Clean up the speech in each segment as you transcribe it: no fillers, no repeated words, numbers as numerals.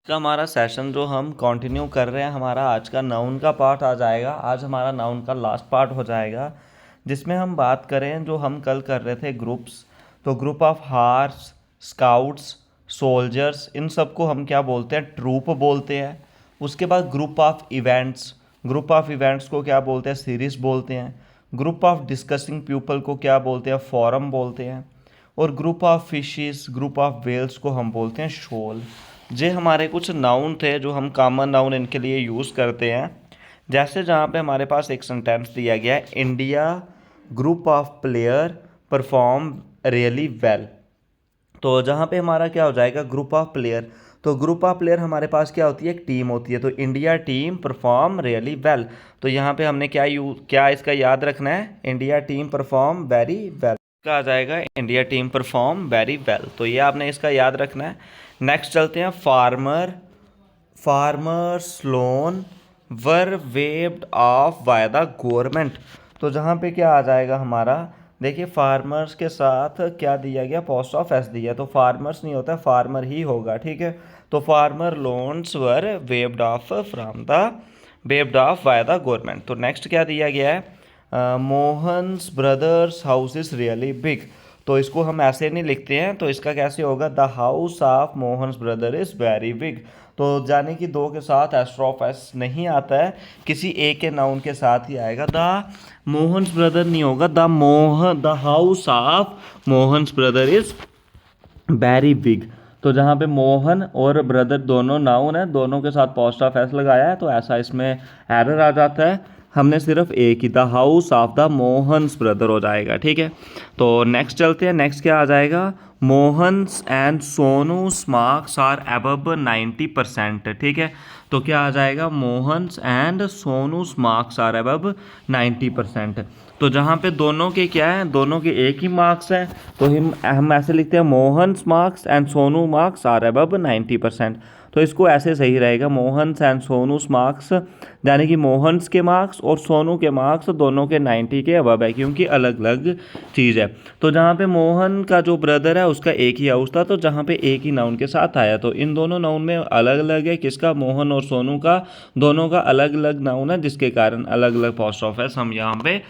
का हमारा सेशन जो हम कंटिन्यू कर रहे हैं, हमारा आज का नाउन का पार्ट आ जाएगा। आज हमारा नाउन का लास्ट पार्ट हो जाएगा, जिसमें हम बात करें जो हम कल कर रहे थे ग्रुप्स। तो group of horse, scouts, soldiers, इन सब को हम क्या बोलते हैं? ट्रूप बोलते हैं। उसके बाद group of events, group of events को क्या बोलते हैं? सीरीज बोलते हैं। ग्रुप ऑफ डिस्कसिंग पीपल को क्या बोलते हैं? फोरम बोलते हैं। और group of fishes, group of whales को हम बोलते हैं शोल। ये हमारे कुछ नाउन थे जो हम कॉमन नाउन इनके लिए यूज़ करते हैं। जैसे जहाँ पे हमारे पास एक सेंटेंस दिया गया है, India group of player perform really well. तो जहाँ पे हमारा क्या हो जाएगा? Group of player. तो ग्रुप ऑफ प्लेयर हमारे पास क्या होती है? एक टीम होती है। तो India team perform really well. तो यहाँ पे हमने क्या इसका याद रखना है? India team perform very well का आ जाएगा India team perform very well. तो ये आपने इसका याद रखना है। नेक्स्ट चलते हैं, farmers loan were waived of by the government. तो जहाँ पे क्या आ जाएगा हमारा? देखिए, फार्मर्स के साथ क्या दिया गया? पोस्ट ऑफ एस दिया, तो फार्मर्स नहीं होता, फार्मर ही होगा। ठीक है, तो farmer loans were waived of by the government. तो नेक्स्ट क्या दिया गया है? Mohan's brothers house is really big. तो इसको हम ऐसे नहीं लिखते हैं, तो इसका कैसे होगा? The house of Mohan's brother is very big. तो जाने कि दो के साथ एस्ट्रोफ एस नहीं आता है, किसी एक के नाउन के साथ ही आएगा। द मोहन्स ब्रदर नहीं होगा, the house of Mohan's brother is very big. तो जहाँ पे मोहन और ब्रदर दोनों नाउन है, दोनों के साथ पोस्ट ऑफ एस लगाया है, तो ऐसा इसमें एरर आ जाता है। हमने सिर्फ एक ही, the house of the Mohans brother हो जाएगा। ठीक है, तो नेक्स्ट चलते हैं। नेक्स्ट क्या आ जाएगा? Mohan's and Sonu's marks are above 90%। ठीक है, तो क्या आ जाएगा? Mohan's and Sonu's marks are above 90%। तो जहाँ पे दोनों के क्या है? दोनों के एक ही मार्क्स हैं, तो हम ऐसे लिखते हैं, Mohan's marks and Sonu marks are above 90%। तो इसको ऐसे सही रहेगा, मोहन्स एंड सोनूस मार्क्स, यानी कि मोहन्स के मार्क्स और सोनू के मार्क्स दोनों के 90 के अबव है, क्योंकि अलग अलग चीज़ है। तो जहाँ पे मोहन का जो ब्रदर है उसका एक ही हाउस था, तो जहाँ पे एक ही नाउन के साथ आया, तो इन दोनों नाउन में अलग अलग है। किसका? मोहन और सोनू का, दोनों का अलग अलग नाउन है, जिसके कारण अलग अलग पोस्ट ऑफ एस हम यहाँ पे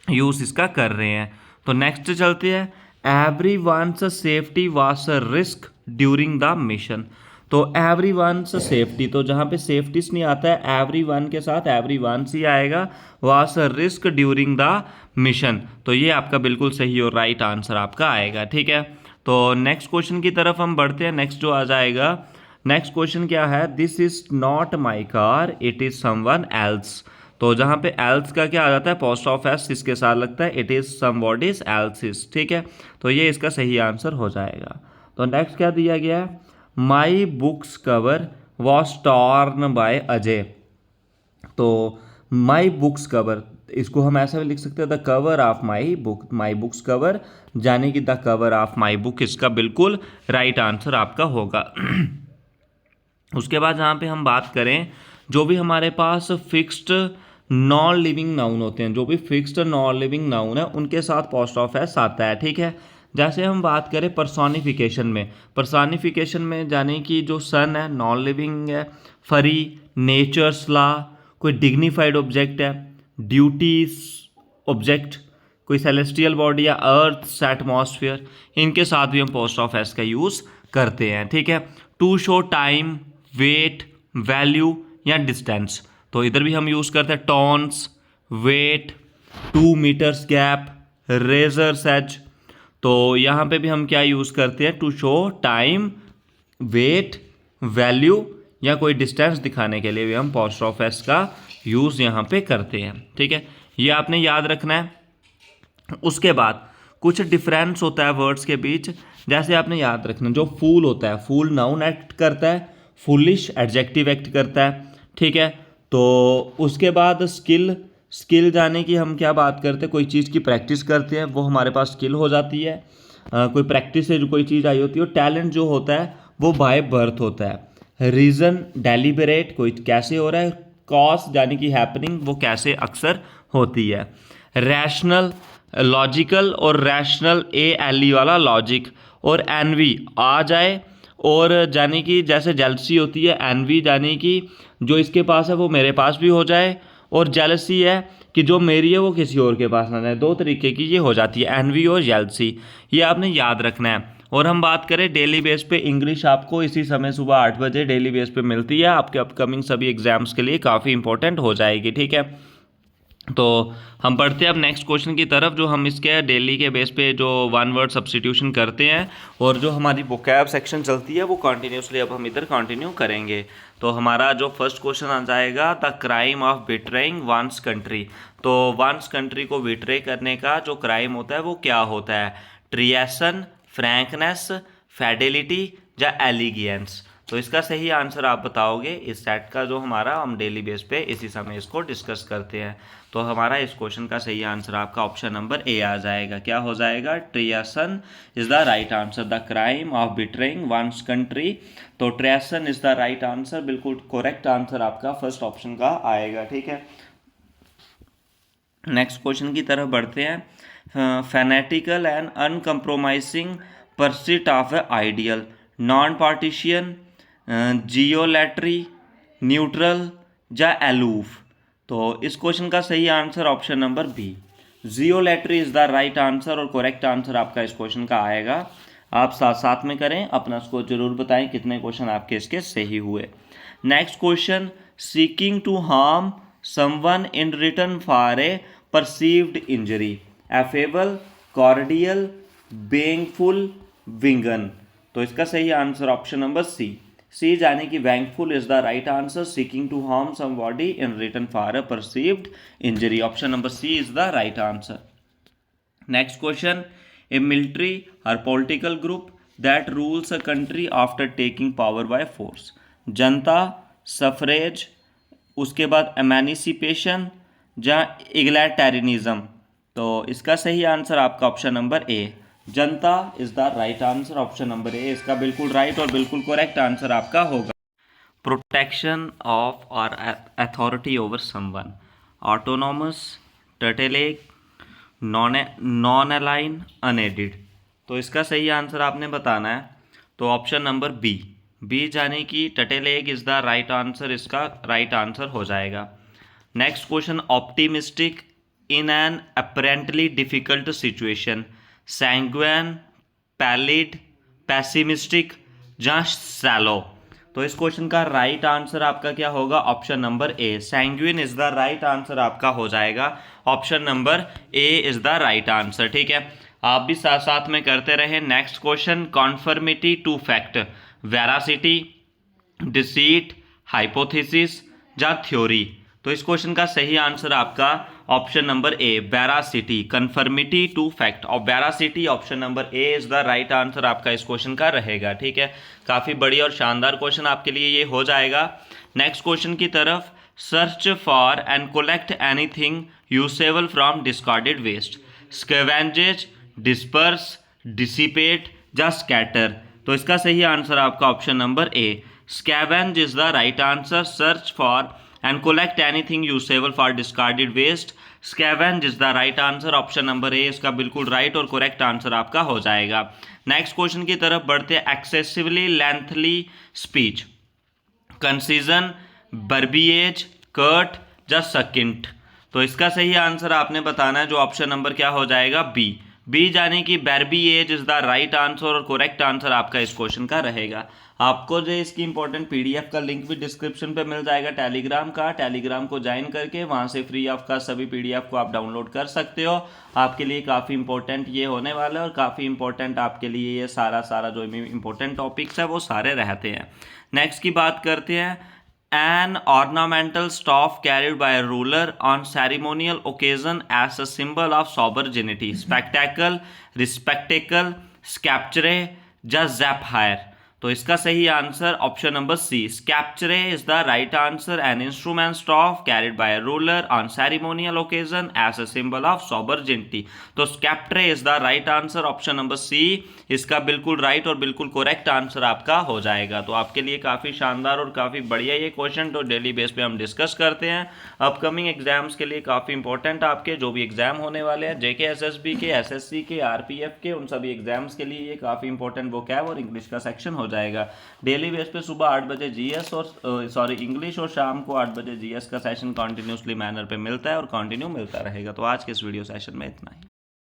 यूज़ इसका कर रहे हैं। तो नेक्स्ट चलते हैं, every one's safety was a risk during the mission. तो एवरी वंस सेफ्टी, तो जहाँ पे सेफ्टीज नहीं आता है, एवरी वन के साथ एवरी वंस ही आएगा। Was a risk during the mission, तो ये आपका बिल्कुल सही और राइट आंसर आपका आएगा। ठीक है, तो नेक्स्ट क्वेश्चन की तरफ हम बढ़ते हैं। नेक्स्ट जो आ जाएगा, नेक्स्ट क्वेश्चन क्या है? This is not my car, it is someone else. तो जहाँ पे एल्स का क्या आ जाता है? पोस्ट ऑफ एस इसके साथ लगता है, इट इज समबॉडीज एल्सिस। ठीक है, तो ये इसका सही आंसर हो जाएगा। तो नेक्स्ट क्या दिया गया है? My book's cover was torn by Ajay. तो माई बुक्स कवर, इसको हम ऐसा भी लिख सकते हैं, the cover of my book, my book's cover, यानी कि the cover of my book इसका बिल्कुल राइट आंसर आपका होगा। उसके बाद जहाँ पे हम बात करें, जो भी हमारे पास फिक्स्ड नॉन लिविंग नाउन होते हैं, जो भी फिक्स्ड नॉन लिविंग नाउन है, उनके साथ पोस्ट ऑफ एस आता है। ठीक है, जैसे हम बात करें पर्सोनिफिकेशन में, पर्सोनिफिकेशन में जाने कि जो सन है नॉन लिविंग है, फरी, नेचर्स लॉ, कोई डिग्निफाइड ऑब्जेक्ट है, ड्यूटीज ऑब्जेक्ट, कोई सेलेस्टियल बॉडी या अर्थ एटमॉस्फेयर, इनके साथ भी हम पोस्ट ऑफ एस का यूज़ करते हैं। ठीक है, to show time, weight, value या डिस्टेंस, तो इधर भी हम यूज़ करते हैं tons, weight, 2 metres gap, razor's edge. तो यहाँ पे भी हम क्या यूज़ करते हैं? To show time, weight, value या कोई डिस्टेंस दिखाने के लिए भी हम पोस्ट ऑफ एस का यूज़ यहाँ पे करते हैं। ठीक है, ये आपने याद रखना है। उसके बाद कुछ डिफरेंस होता है वर्ड्स के बीच, जैसे आपने याद रखना, जो फूल होता है, फूल नाउन एक्ट करता है, फुलिश एडजेक्टिव एक्ट करता है। ठीक है, तो उसके बाद स्किल, स्किल जाने की हम क्या बात करते हैं? कोई चीज़ की प्रैक्टिस करते हैं, वो हमारे पास स्किल हो जाती है। कोई प्रैक्टिस से जो कोई चीज़ आई होती है। और टैलेंट जो होता है वो बाय बर्थ होता है। रीज़न, डेलिबरेट, कोई कैसे हो रहा है। कॉज यानी कि हैपनिंग, वो कैसे अक्सर होती है। रैशनल, लॉजिकल और रैशनल, ALE वाला लॉजिक, और एनवी आ जाए और जाने कि जैसे जेलसी होती है एनवी, जाने कि जो इसके पास है वो मेरे पास भी हो जाए, और जेलसी है कि जो मेरी है वो किसी और के पास ना जाए। दो तरीके की ये हो जाती है, एनवी और जेलसी, ये आपने याद रखना है। और हम बात करें डेली बेस पे, इंग्लिश आपको इसी समय सुबह 8 बजे डेली बेस पे मिलती है, आपके अपकमिंग सभी एग्जाम्स के लिए काफ़ी इंपॉर्टेंट हो जाएगी, ठीक है। तो हम बढ़ते हैं अब नेक्स्ट क्वेश्चन की तरफ, जो हम इसके डेली के बेस पे जो वन वर्ड सब्स्टिट्यूशन करते हैं, और जो हमारी वोकैब सेक्शन चलती है वो कंटिन्यूसली अब हम इधर कंटिन्यू करेंगे। तो हमारा जो फर्स्ट क्वेश्चन आ जाएगा, the crime of betraying one's country. तो वंस कंट्री को बिट्रे करने का जो क्राइम होता है वो क्या होता है? ट्रिएसन, फ्रैंकनेस, फेडेलिटी या एलिगियंस। तो इसका सही आंसर आप बताओगे। इस सेट का जो हमारा हम डेली बेस पे इसी समय इसको डिस्कस करते हैं। तो हमारा इस क्वेश्चन का सही आंसर आपका ऑप्शन नंबर ए आ जाएगा। क्या हो जाएगा? Treason is the right answer, the crime of betraying one's country. तो treason is the right answer, बिल्कुल करेक्ट आंसर आपका फर्स्ट ऑप्शन का आएगा, ठीक है। नेक्स्ट क्वेश्चन की तरफ बढ़ते हैं। Fanatical and uncompromising pursuit of a ideal, non partisan, zealotry, neutral या एलूफ। तो इस क्वेश्चन का सही answer option number B, zealotry is the right answer, और करेक्ट आंसर आपका इस क्वेश्चन का आएगा। आप साथ साथ में करें, अपना स्कोर जरूर बताएं कितने क्वेश्चन आपके इसके सही हुए। Next question, seeking to harm someone in return for a perceived injury, affable, cordial, vengeful, विंगन। तो इसका सही answer option number C, C जाने कि vengeful is the right answer, seeking to harm somebody in return for a perceived injury. Option number C is the right answer. Next question, a military और political group that rules a country after taking power by force, junta, suffrage, उसके बाद एमेनिसिपेशन या इगलैटेरिनिज्म। तो इसका सही answer आपका option number A, junta is the right answer. Option number A इसका बिल्कुल राइट और बिल्कुल करेक्ट आंसर आपका होगा। Protection of or authority over someone, autonomous, टर्टेलेग, नॉन अलाइन, अनएडिड। तो इसका सही आंसर आपने बताना है। तो ऑप्शन नंबर बी, बी जाने कि टर्टेलेग इज द राइट आंसर, इसका राइट आंसर हो जाएगा। Next question, optimistic in an apparently difficult situation, sanguine, pallid, pessimistic या सैलो। तो इस क्वेश्चन का राइट आंसर आपका क्या होगा? Option number A, sanguine is the right answer आपका हो जाएगा। Option number A is the right answer, ठीक है। आप भी साथ साथ में करते रहे। Next question, conformity to fact, veracity, deceit, hypothesis या थ्योरी। तो इस क्वेश्चन का सही आंसर आपका option number A, veracity, conformity to fact और veracity. Option number A is the right answer आपका इस क्वेश्चन का रहेगा, ठीक है। काफ़ी बढ़िया और शानदार क्वेश्चन आपके लिए ये हो जाएगा। नेक्स्ट क्वेश्चन की तरफ, search for and collect anything usable from discarded waste, scavenges, disperse, dissipate या स्कैटर। तो इसका सही आंसर आपका option number A, scavenge is the right answer, search for and collect anything usable for discarded waste, scavenge is the right answer। Option number A इसका बिल्कुल right और correct answer आपका हो जाएगा। नेक्स्ट क्वेश्चन की तरफ बढ़ते हैं, एक्सेसिवली लेंथली स्पीच, कंसीजन, बर्बिएज, कर्ट या सकिंट। तो इसका सही आंसर आपने बताना है, जो ऑप्शन नंबर क्या हो जाएगा? बी, बी जाने कि बर्बिएज इज द राइट आंसर और करेक्ट आंसर आपका इस क्वेश्चन का रहेगा। आपको जो इसकी इंपॉर्टेंट पीडीएफ का लिंक भी डिस्क्रिप्शन पे मिल जाएगा टेलीग्राम का, टेलीग्राम को ज्वाइन करके वहाँ से फ्री ऑफ का सभी पीडीएफ को आप डाउनलोड कर सकते हो। आपके लिए काफ़ी इंपॉर्टेंट ये होने वाला है और काफ़ी इंपॉर्टेंट आपके लिए ये सारा जो इंपॉर्टेंट टॉपिक्स है वो सारे रहते हैं। नेक्स्ट की बात करते हैं, an ornamental staff carried by a ruler on ceremonial occasion as a symbol of sovereignty, spectacle, respectacle, sceptre या ज़ैपहायर। तो इसका सही answer option number C, sceptre is the right answer, an instrument staff carried by ruler on ceremonial occasion as a symbol of sovereignty. तो sceptre is the right answer, option number C इसका बिल्कुल right और बिल्कुल correct answer आपका हो जाएगा। तो आपके लिए काफ़ी शानदार और काफ़ी बढ़िया ये क्वेश्चन तो डेली बेस पे हम डिस्कस करते हैं। अपकमिंग एग्जाम्स के लिए काफ़ी इंपॉर्टेंट आपके जो भी एग्जाम होने वाले हैं, जेके एसएसबी के, एसएससी के, आरपीएफ के, उन सभी एग्जाम्स के लिए ये काफ़ी इंपॉर्टेंट वोकैब और इंग्लिश का सेक्शन हो जाएगा। डेली बेस पे सुबह 8 बजे जीएस और इंग्लिश और शाम को 8 बजे जीएस का सेशन कंटिन्यूसली मैनर पे मिलता है और कंटिन्यू मिलता रहेगा। तो आज के इस वीडियो सेशन में इतना ही।